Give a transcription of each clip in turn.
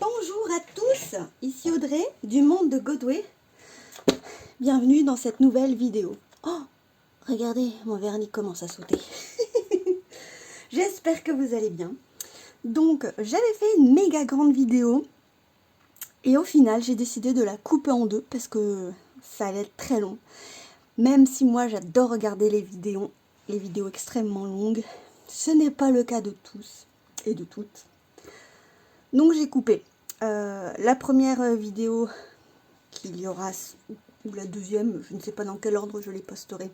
Bonjour à tous, ici Audrey du monde de Godway. Bienvenue dans cette nouvelle vidéo. Oh, regardez, mon vernis commence à sauter. J'espère que vous allez bien. Donc, j'avais fait une méga grande vidéo et au final, j'ai décidé de la couper en deux parce que ça allait être très long. Même si moi, j'adore regarder les vidéos extrêmement longues, ce n'est pas le cas de tous et de toutes. Donc, j'ai coupé. La première vidéo qu'il y aura, ou la deuxième, je ne sais pas dans quel ordre je les posterai,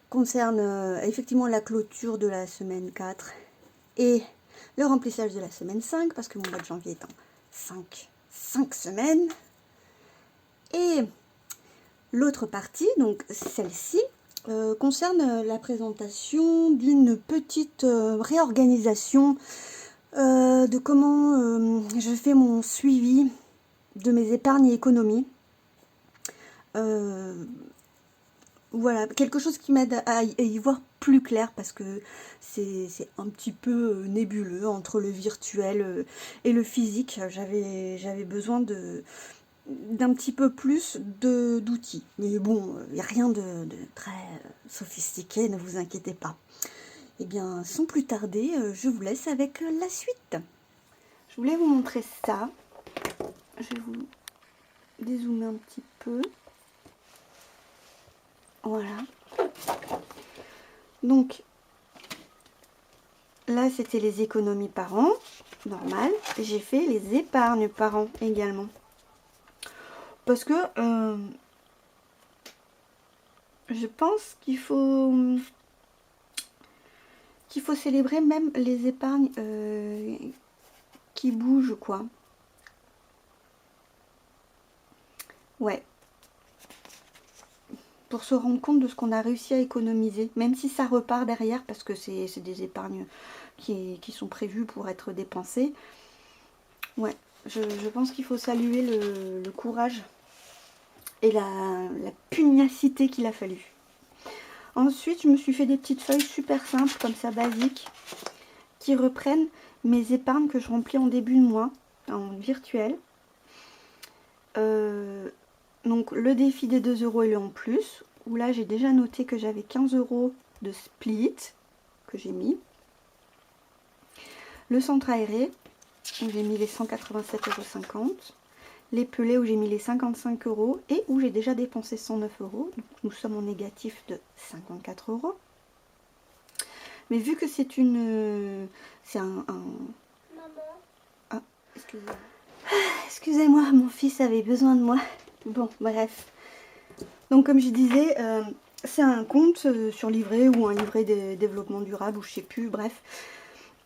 concerne effectivement la clôture de la semaine 4 et le remplissage de la semaine 5, parce que mon mois de janvier est en 5 semaines. Et l'autre partie, donc celle-ci, concerne la présentation d'une petite réorganisation de comment je fais mon suivi de mes épargnes et économies. Voilà, quelque chose qui m'aide à y voir plus clair parce que c'est un petit peu nébuleux entre le virtuel et le physique. J'avais besoin d'un petit peu plus d'outils. Mais bon, il n'y a rien de très sophistiqué, ne vous inquiétez pas. Eh bien, sans plus tarder, je vous laisse avec la suite. Je voulais vous montrer ça. Je vais vous dézoomer un petit peu. Voilà. Donc, là, c'était les économies par an, normal. J'ai fait les épargnes par an également. Parce que je pense qu'il faut célébrer même les épargnes qui bougent, quoi. Ouais. Pour se rendre compte de ce qu'on a réussi à économiser, même si ça repart derrière, parce que c'est des épargnes qui sont prévues pour être dépensées. Ouais, je pense qu'il faut saluer le courage et la pugnacité qu'il a fallu. Ensuite, je me suis fait des petites feuilles super simples, comme ça, basiques, qui reprennent mes épargnes que je remplis en début de mois, en virtuel. Donc, le défi des 2 € et le en plus, où là, j'ai déjà noté que j'avais 15 € de split, que j'ai mis. Le centre aéré, où j'ai mis les 187,50 €. Les pelés où j'ai mis les 55 € et où j'ai déjà dépensé 109 €. Donc nous sommes en négatif de 54 €. Mais vu que c'est une... c'est un... Maman. Ah, excusez-moi. Excusez-moi, mon fils avait besoin de moi. Bon, bref. Donc comme je disais, c'est un compte sur livret ou un livret de développement durable ou je sais plus, bref.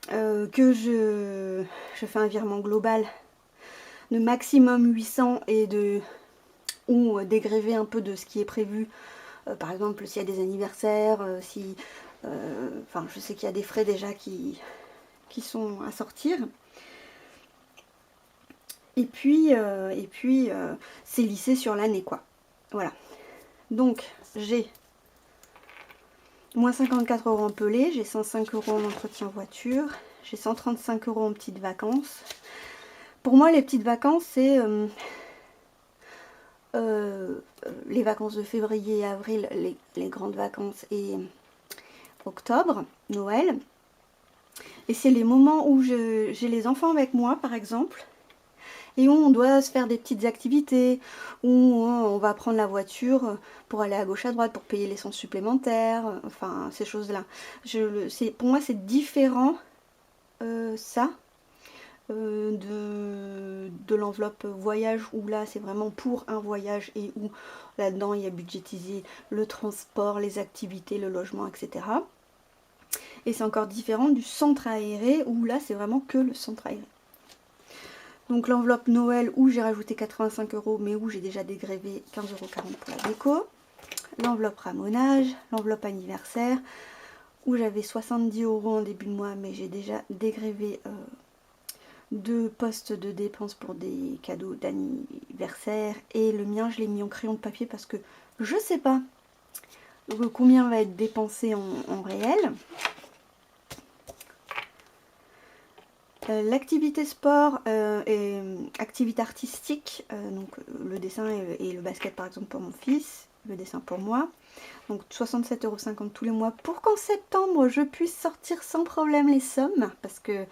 Que je fais un virement global de maximum 800 et ou dégréver un peu de ce qui est prévu, par exemple s'il y a des anniversaires, enfin je sais qu'il y a des frais déjà qui sont à sortir, et puis c'est lissé sur l'année, quoi. Voilà, donc j'ai moins 54 € en pelé, j'ai 105 € en entretien voiture, j'ai 135 € en petites vacances. Pour moi, les petites vacances, c'est les vacances de février et avril, les grandes vacances, et octobre, Noël. Et c'est les moments où j'ai les enfants avec moi, par exemple, et où on doit se faire des petites activités, où on va prendre la voiture pour aller à gauche à droite, pour payer l'essence supplémentaire, enfin ces choses-là. Pour moi, c'est différent, ça, de l'enveloppe voyage, où là c'est vraiment pour un voyage et où là-dedans il y a budgétisé le transport, les activités, le logement, etc. Et c'est encore différent du centre aéré où là c'est vraiment que le centre aéré. Donc l'enveloppe Noël où j'ai rajouté 85 € mais où j'ai déjà dégrévé 15,40 € pour la déco. L'enveloppe ramonage, l'enveloppe anniversaire où j'avais 70 € en début de mois mais j'ai déjà dégrévé 2 postes de dépenses pour des cadeaux d'anniversaire, et le mien je l'ai mis en crayon de papier parce que je sais pas combien va être dépensé en réel. L'activité sport et activité artistique, donc le dessin et le basket par exemple pour mon fils, le dessin pour moi. Donc 67,50 € tous les mois pour qu'en septembre je puisse sortir sans problème les sommes, parce que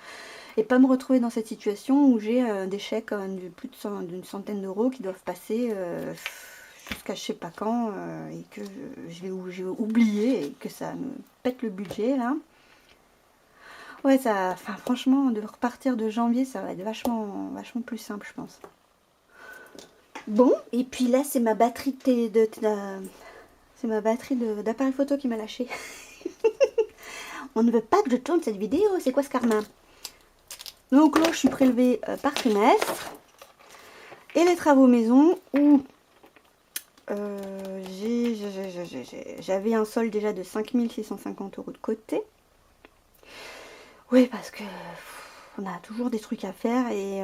et pas me retrouver dans cette situation où j'ai des chèques de plus d'une centaine d'euros qui doivent passer jusqu'à je sais pas quand et que j'ai oublié et que ça me pète le budget là. Ouais, ça, enfin, franchement, de repartir de janvier, ça va être vachement plus simple, je pense. Bon, et puis là, c'est ma batterie c'est ma batterie d'appareil photo qui m'a lâché. On ne veut pas que je tourne cette vidéo, c'est quoi ce karma? Donc là, je suis prélevée par trimestre. Et les travaux maison où j'avais un solde déjà de 5650 € de côté. Oui, parce que on a toujours des trucs à faire et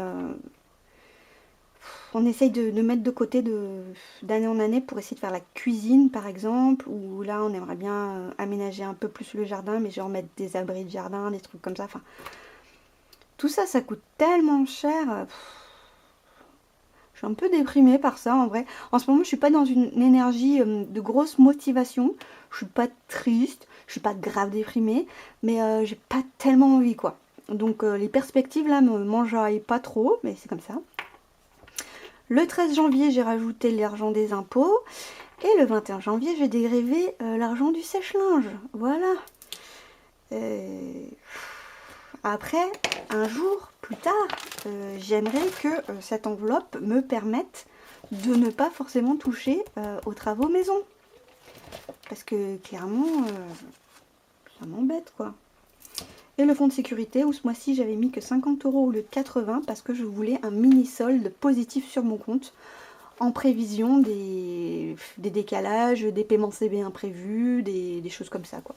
on essaye de mettre de côté d'année en année pour essayer de faire la cuisine par exemple, où là on aimerait bien aménager un peu plus le jardin, mais genre mettre des abris de jardin, des trucs comme ça. Enfin, tout ça, ça coûte tellement cher. Je suis un peu déprimée par ça en vrai. En ce moment, je suis pas dans une énergie de grosse motivation. Je suis pas triste, je suis pas grave déprimée, mais j'ai pas tellement envie quoi. Donc les perspectives là me m'enjaillent pas trop, mais c'est comme ça. Le 13 janvier, j'ai rajouté l'argent des impôts. Et le 21 janvier, j'ai dérivé l'argent du sèche-linge. Voilà. Après, un jour plus tard, j'aimerais que cette enveloppe me permette de ne pas forcément toucher aux travaux maison. Parce que clairement, ça m'embête quoi. Et le fonds de sécurité, où ce mois-ci j'avais mis que 50 € au lieu de 80 parce que je voulais un mini solde positif sur mon compte en prévision des décalages, des paiements CB imprévus, des choses comme ça quoi.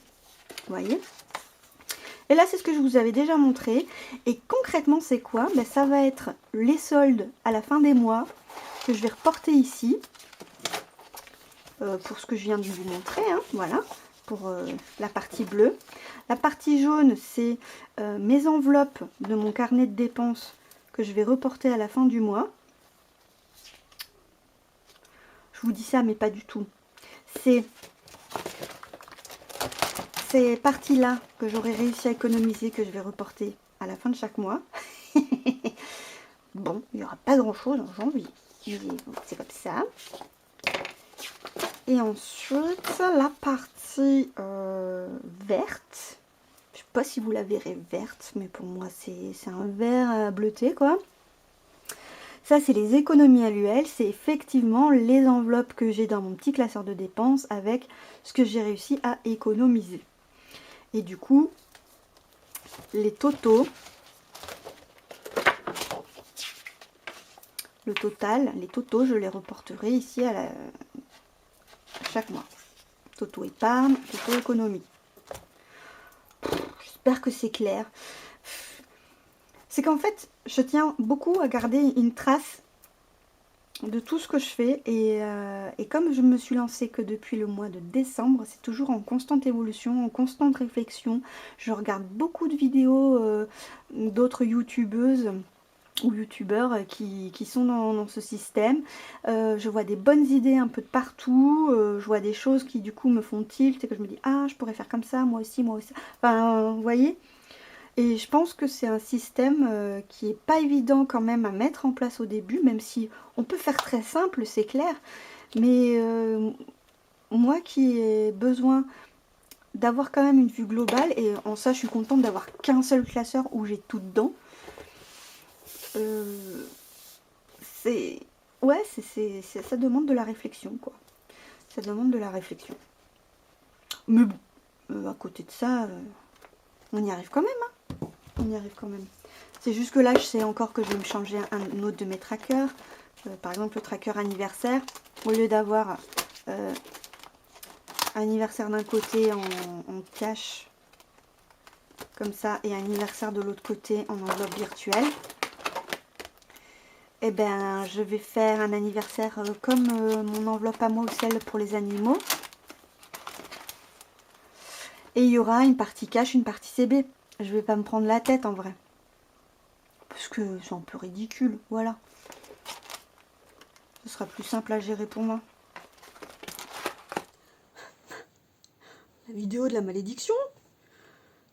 Vous voyez? Et là c'est ce que je vous avais déjà montré. Et concrètement c'est quoi? Ben, ça va être les soldes à la fin des mois que je vais reporter ici. Pour ce que je viens de vous montrer, hein, voilà, pour la partie bleue. La partie jaune, c'est mes enveloppes de mon carnet de dépenses que je vais reporter à la fin du mois. Je vous dis ça, mais pas du tout. C'est ces parties-là que j'aurais réussi à économiser, que je vais reporter à la fin de chaque mois. Bon, il n'y aura pas grand-chose en janvier. C'est comme ça. Et ensuite, la partie verte. Je sais pas si vous la verrez verte, mais pour moi, c'est un vert bleuté, quoi. Ça, c'est les économies annuelles. C'est effectivement les enveloppes que j'ai dans mon petit classeur de dépenses avec ce que j'ai réussi à économiser. Et du coup, les totaux, le total, les totaux, je les reporterai ici à chaque mois. Toto épargne, toto économie. J'espère que c'est clair. C'est qu'en fait, je tiens beaucoup à garder une trace de tout ce que je fais. Et comme je me suis lancée que depuis le mois de décembre, c'est toujours en constante évolution, en constante réflexion. Je regarde beaucoup de vidéos d'autres youtubeuses ou youtubeurs qui sont dans ce système. Je vois des bonnes idées un peu de partout, je vois des choses qui du coup me font tilt et que je me dis ah je pourrais faire comme ça, moi aussi, enfin vous voyez. Et je pense que c'est un système qui est pas évident quand même à mettre en place au début, même si on peut faire très simple, c'est clair, mais moi qui ai besoin d'avoir quand même une vue globale, et en ça je suis contente d'avoir qu'un seul classeur où j'ai tout dedans. C'est ouais, ça demande de la réflexion quoi. Ça demande de la réflexion. Mais bon, à côté de ça, on y arrive quand même. Hein. On y arrive quand même. C'est juste que là, je sais encore que je vais me changer un autre de mes trackers. Par exemple, le tracker anniversaire. Au lieu d'avoir anniversaire d'un côté en cash, comme ça, et anniversaire de l'autre côté en enveloppe virtuelle. Eh ben, je vais faire un anniversaire comme mon enveloppe à moi ou celle pour les animaux. Et il y aura une partie cash, une partie CB. Je vais pas me prendre la tête en vrai. parce que c'est un peu ridicule, voilà. Ce sera plus simple à gérer pour moi. La vidéo de la malédiction.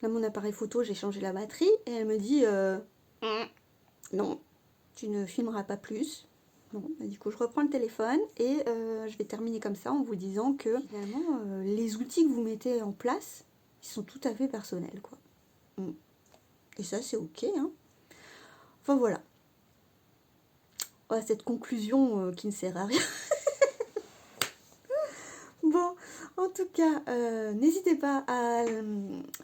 Là, mon appareil photo, j'ai changé la batterie et elle me dit non, tu ne filmeras pas plus. Bon, bah, du coup, je reprends le téléphone et je vais terminer comme ça en vous disant que finalement, les outils que vous mettez en place, ils sont tout à fait personnels, quoi. Et ça, c'est ok, hein. Enfin, voilà. Ouais, cette conclusion qui ne sert à rien. Bon, en tout cas, n'hésitez pas à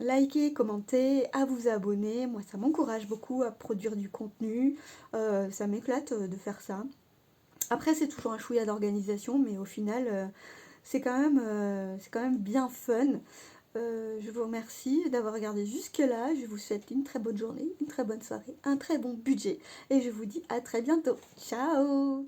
liker, commenter, à vous abonner. Moi, ça m'encourage beaucoup à produire du contenu. Ça m'éclate de faire ça. Après, c'est toujours un chouïa d'organisation, mais au final, c'est quand même bien fun. Je vous remercie d'avoir regardé jusque-là. Je vous souhaite une très bonne journée, une très bonne soirée, un très bon budget. Et je vous dis à très bientôt. Ciao!